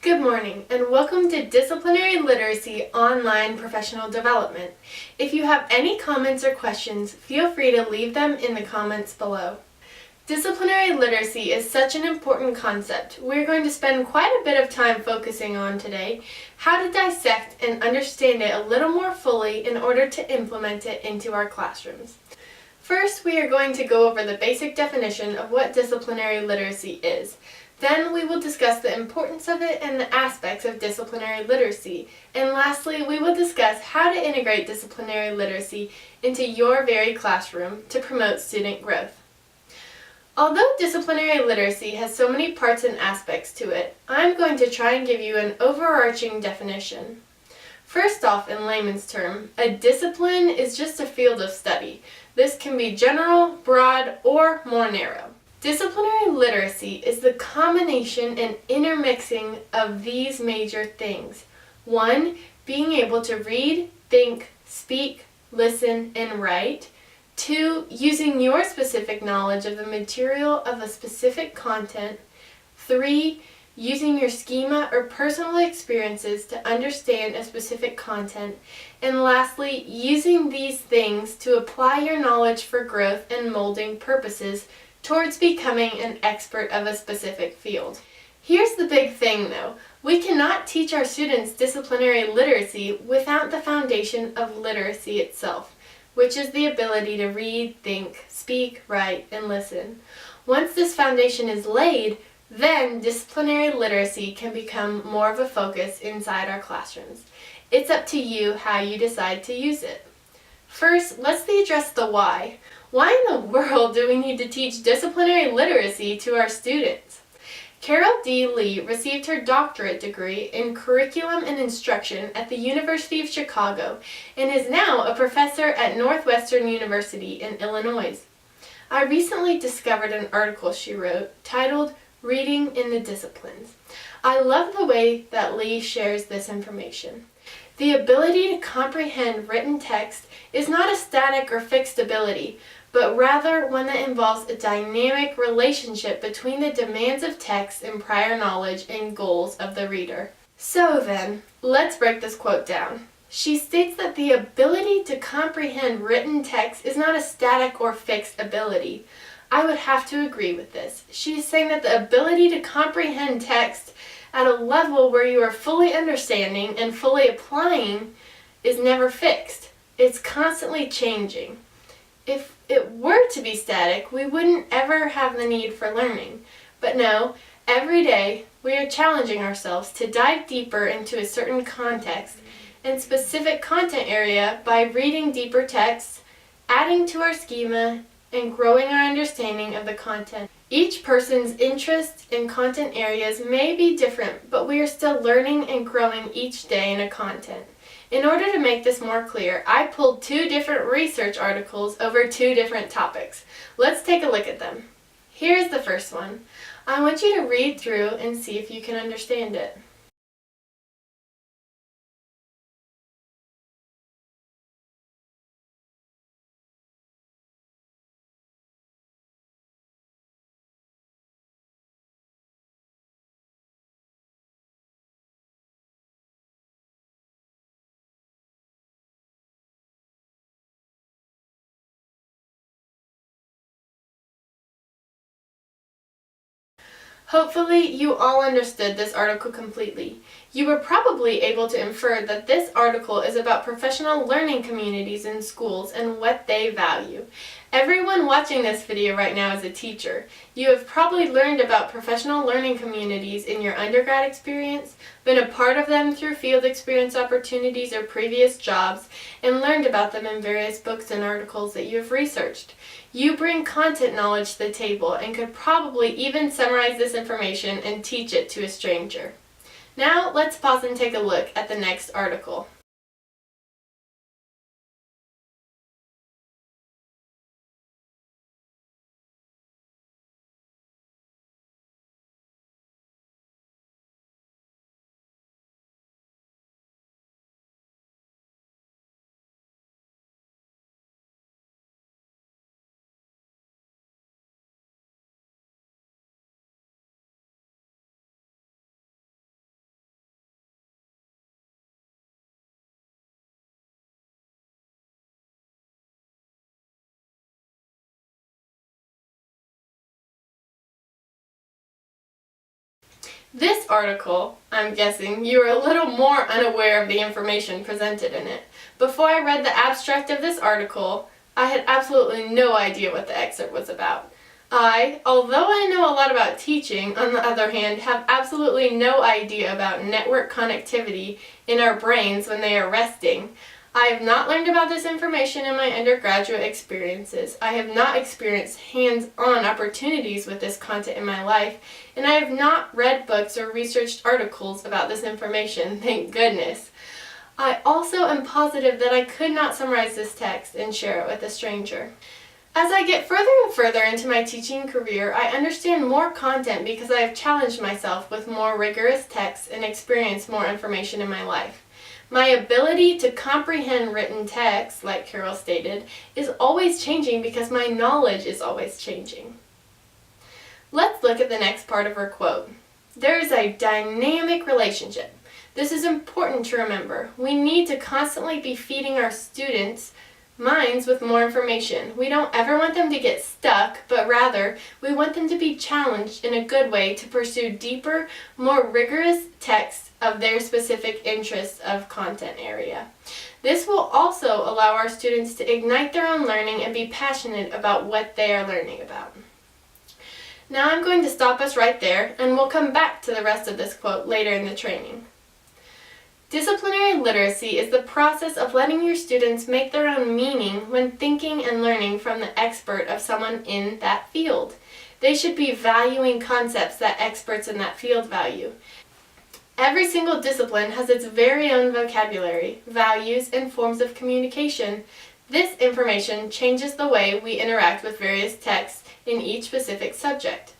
Good morning and welcome to Disciplinary Literacy Online Professional Development. If you have any comments or questions, feel free to leave them in the comments below. Disciplinary literacy is such an important concept. We're going to spend quite a bit of time focusing on today how to dissect and understand it a little more fully in order to implement it into our classrooms. First, we are going to go over the basic definition of what disciplinary literacy is. Then we will discuss the importance of it and the aspects of disciplinary literacy. And lastly, we will discuss how to integrate disciplinary literacy into your very classroom to promote student growth. Although disciplinary literacy has so many parts and aspects to it, I'm going to try and give you an overarching definition. First off, in layman's term, a discipline is just a field of study. This can be general, broad, or more narrow. Disciplinary literacy is the combination and intermixing of these major things. 1. Being able to read, think, speak, listen, and write. 2. Using your specific knowledge of the material of a specific content. 3. Using your schema or personal experiences to understand a specific content. And lastly, using these things to apply your knowledge for growth and molding purposes towards becoming an expert of a specific field. Here's the big thing though. We cannot teach our students disciplinary literacy without the foundation of literacy itself, which is the ability to read, think, speak, write, and listen. Once this foundation is laid, then disciplinary literacy can become more of a focus inside our classrooms. It's up to you how you decide to use it. First, let's address the why. Why in the world do we need to teach disciplinary literacy to our students? Carol D. Lee received her doctorate degree in curriculum and instruction at the University of Chicago and is now a professor at Northwestern University in Illinois. I recently discovered an article she wrote titled Reading in the Disciplines. I love the way that Lee shares this information. The ability to comprehend written text is not a static or fixed ability, but rather one that involves a dynamic relationship between the demands of text and prior knowledge and goals of the reader. So then, let's break this quote down. She states that the ability to comprehend written text is not a static or fixed ability. I would have to agree with this. She is saying that the ability to comprehend text at a level where you are fully understanding and fully applying is never fixed. It's constantly changing. If it were to be static, we wouldn't ever have the need for learning. But no, every day we are challenging ourselves to dive deeper into a certain context and specific content area by reading deeper texts, adding to our schema, and growing our understanding of the content. Each person's interests and content areas may be different, but we are still learning and growing each day in a content. In order to make this more clear, I pulled 2 different research articles over 2 different topics. Let's take a look at them. Here's the first one. I want you to read through and see if you can understand it. Hopefully, you all understood this article completely. You were probably able to infer that this article is about professional learning communities in schools and what they value. Everyone watching this video right now is a teacher. You have probably learned about professional learning communities in your undergrad experience, been a part of them through field experience opportunities or previous jobs, and learned about them in various books and articles that you have researched. You bring content knowledge to the table and could probably even summarize this information and teach it to a stranger. Now let's pause and take a look at the next article. This article, I'm guessing, you are a little more unaware of the information presented in it. Before I read the abstract of this article, I had absolutely no idea what the excerpt was about. Although I know a lot about teaching, on the other hand, have absolutely no idea about network connectivity in our brains when they are resting. I have not learned about this information in my undergraduate experiences. I have not experienced hands-on opportunities with this content in my life, and I have not read books or researched articles about this information, thank goodness. I also am positive that I could not summarize this text and share it with a stranger. As I get further and further into my teaching career, I understand more content because I have challenged myself with more rigorous texts and experienced more information in my life. My ability to comprehend written text, like Carol stated, is always changing because my knowledge is always changing. Let's look at the next part of her quote. There is a dynamic relationship. This is important to remember. We need to constantly be feeding our students' minds with more information. We don't ever want them to get stuck, but rather we want them to be challenged in a good way to pursue deeper, more rigorous texts of their specific interests of content area. This will also allow our students to ignite their own learning and be passionate about what they are learning about. Now I'm going to stop us right there, and we'll come back to the rest of this quote later in the training. Disciplinary literacy is the process of letting your students make their own meaning when thinking and learning from the expert of someone in that field. They should be valuing concepts that experts in that field value. Every single discipline has its very own vocabulary, values, and forms of communication. This information changes the way we interact with various texts in each specific subject.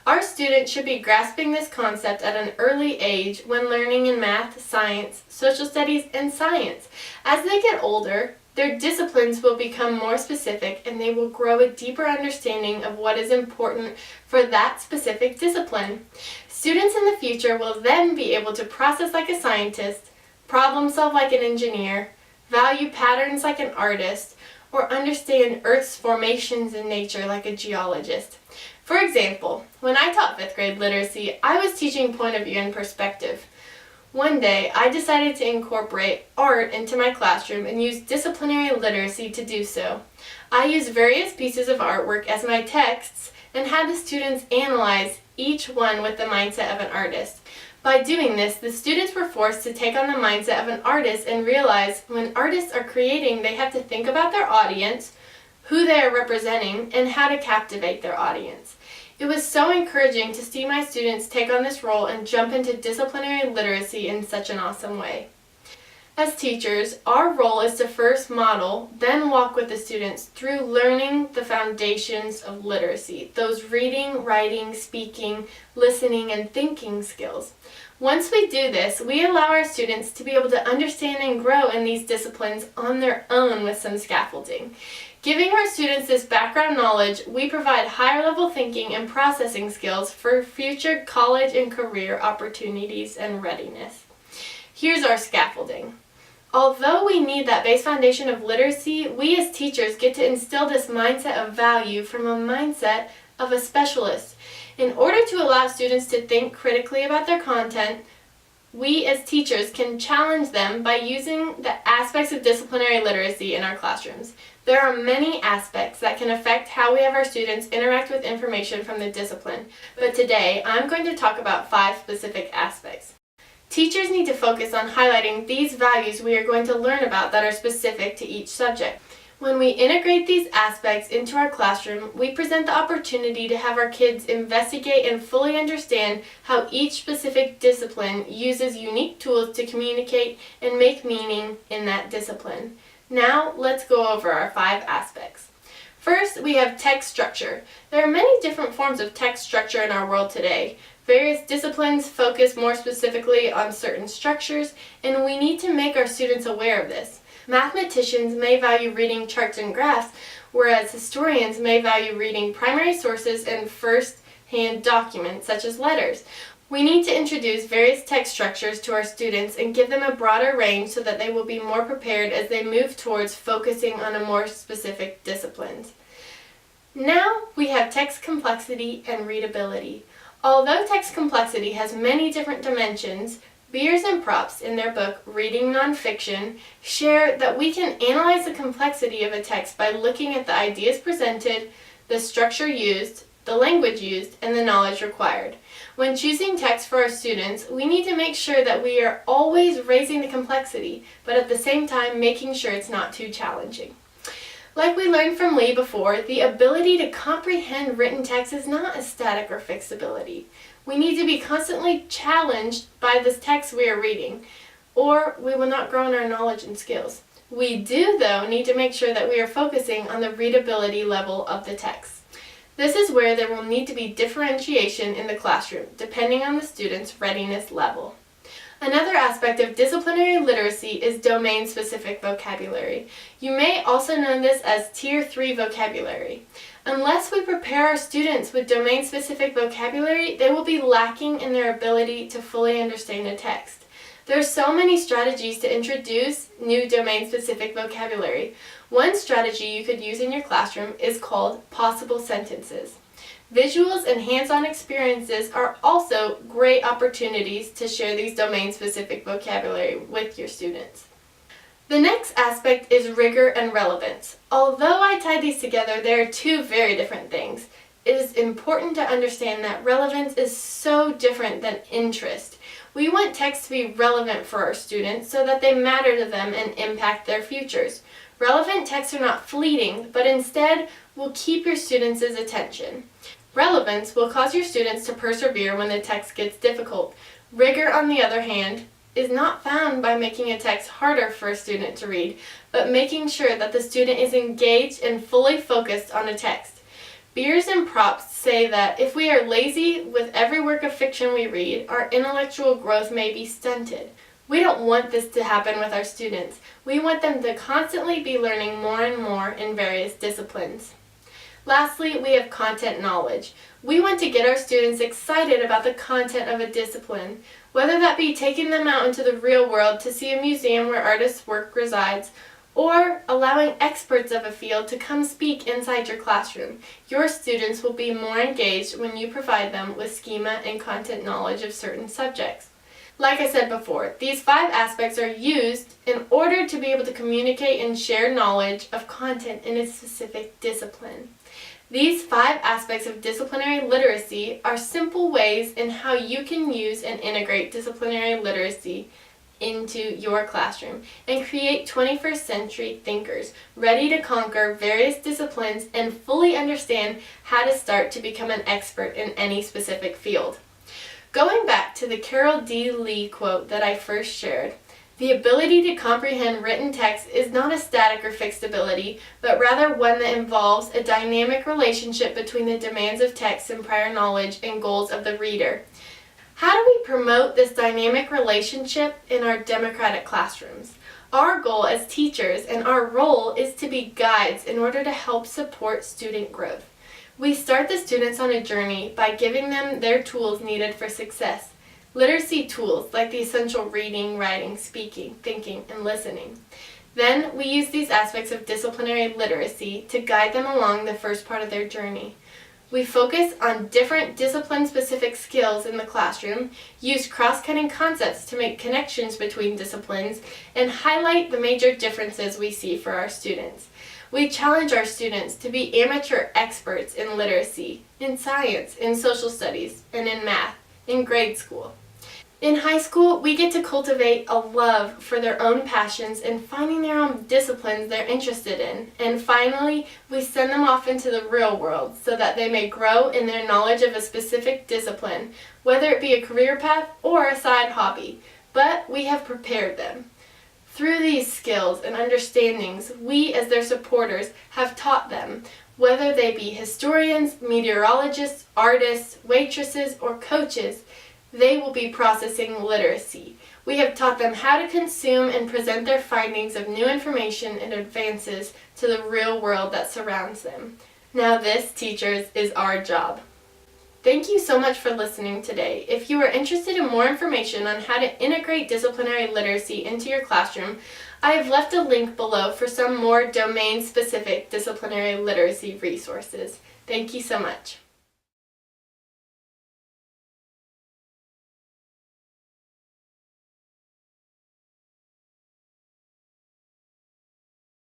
Our students should be grasping this concept at an early age when learning in math, science, social studies, and science. As they get older, their disciplines will become more specific and they will grow a deeper understanding of what is important for that specific discipline. Students in the future will then be able to process like a scientist, problem solve like an engineer, value patterns like an artist, or understand Earth's formations in nature like a geologist. For example, when I taught 5th grade literacy, I was teaching point of view and perspective. One day, I decided to incorporate art into my classroom and use disciplinary literacy to do so. I used various pieces of artwork as my texts and had the students analyze each one with the mindset of an artist. By doing this, the students were forced to take on the mindset of an artist and realize when artists are creating, they have to think about their audience, who they are representing, and how to captivate their audience. It was so encouraging to see my students take on this role and jump into disciplinary literacy in such an awesome way. As teachers, our role is to first model, then walk with the students through learning the foundations of literacy, those reading, writing, speaking, listening, and thinking skills. Once we do this, we allow our students to be able to understand and grow in these disciplines on their own with some scaffolding. Giving our students this background knowledge, we provide higher level thinking and processing skills for future college and career opportunities and readiness. Here's our scaffolding. Although we need that base foundation of literacy, we as teachers get to instill this mindset of value from a mindset of a specialist. In order to allow students to think critically about their content, we as teachers can challenge them by using the aspects of disciplinary literacy in our classrooms. There are many aspects that can affect how we have our students interact with information from the discipline, but today I'm going to talk about 5 specific aspects. Teachers need to focus on highlighting these values we are going to learn about that are specific to each subject. When we integrate these aspects into our classroom, we present the opportunity to have our kids investigate and fully understand how each specific discipline uses unique tools to communicate and make meaning in that discipline. Now, let's go over our 5 aspects. First, we have text structure. There are many different forms of text structure in our world today. Various disciplines focus more specifically on certain structures, and we need to make our students aware of this. Mathematicians may value reading charts and graphs, whereas historians may value reading primary sources and first-hand documents, such as letters. We need to introduce various text structures to our students and give them a broader range so that they will be more prepared as they move towards focusing on a more specific disciplines. Now we have text complexity and readability. Although text complexity has many different dimensions, Beers and Props, in their book Reading Nonfiction, share that we can analyze the complexity of a text by looking at the ideas presented, the structure used, the language used, and the knowledge required. When choosing text for our students, we need to make sure that we are always raising the complexity, but at the same time making sure it's not too challenging. Like we learned from Lee before, the ability to comprehend written text is not a static or fixed ability. We need to be constantly challenged by this text we are reading, or we will not grow in our knowledge and skills. We do, though, need to make sure that we are focusing on the readability level of the text. This is where there will need to be differentiation in the classroom, depending on the student's readiness level. Another aspect of disciplinary literacy is domain-specific vocabulary. You may also know this as Tier 3 vocabulary. Unless we prepare our students with domain-specific vocabulary, they will be lacking in their ability to fully understand a text. There are so many strategies to introduce new domain-specific vocabulary. One strategy you could use in your classroom is called possible sentences. Visuals and hands-on experiences are also great opportunities to share these domain-specific vocabulary with your students. The next aspect is rigor and relevance. Although I tied these together, they are two very different things. It is important to understand that relevance is so different than interest. We want text to be relevant for our students so that they matter to them and impact their futures. Relevant texts are not fleeting, but instead will keep your students' attention. Relevance will cause your students to persevere when the text gets difficult. Rigor, on the other hand, is not found by making a text harder for a student to read, but making sure that the student is engaged and fully focused on a text. Beers and Props say that if we are lazy with every work of fiction we read, our intellectual growth may be stunted. We don't want this to happen with our students. We want them to constantly be learning more and more in various disciplines. Lastly, we have content knowledge. We want to get our students excited about the content of a discipline, whether that be taking them out into the real world to see a museum where artists' work resides, or allowing experts of a field to come speak inside your classroom. Your students will be more engaged when you provide them with schema and content knowledge of certain subjects. Like I said before, these 5 aspects are used in order to be able to communicate and share knowledge of content in a specific discipline. These 5 aspects of disciplinary literacy are simple ways in how you can use and integrate disciplinary literacy into your classroom and create 21st century thinkers ready to conquer various disciplines and fully understand how to start to become an expert in any specific field. Going back to the Carol D. Lee quote that I first shared, the ability to comprehend written text is not a static or fixed ability, but rather one that involves a dynamic relationship between the demands of text and prior knowledge and goals of the reader. How do we promote this dynamic relationship in our democratic classrooms? Our goal as teachers and our role is to be guides in order to help support student growth. We start the students on a journey by giving them their tools needed for success. Literacy tools like the essential reading, writing, speaking, thinking, and listening. Then we use these aspects of disciplinary literacy to guide them along the first part of their journey. We focus on different discipline-specific skills in the classroom, use cross-cutting concepts to make connections between disciplines, and highlight the major differences we see for our students. We challenge our students to be amateur experts in literacy, in science, in social studies, and in math, in grade school. In high school, we get to cultivate a love for their own passions and finding their own disciplines they're interested in. And finally, we send them off into the real world so that they may grow in their knowledge of a specific discipline, whether it be a career path or a side hobby. But we have prepared them. Through these skills and understandings, we as their supporters have taught them, whether they be historians, meteorologists, artists, waitresses, or coaches, they will be processing literacy. We have taught them how to consume and present their findings of new information and advances to the real world that surrounds them. Now this, teachers, is our job. Thank you so much for listening today. If you are interested in more information on how to integrate disciplinary literacy into your classroom, I have left a link below for some more domain-specific disciplinary literacy resources. Thank you so much.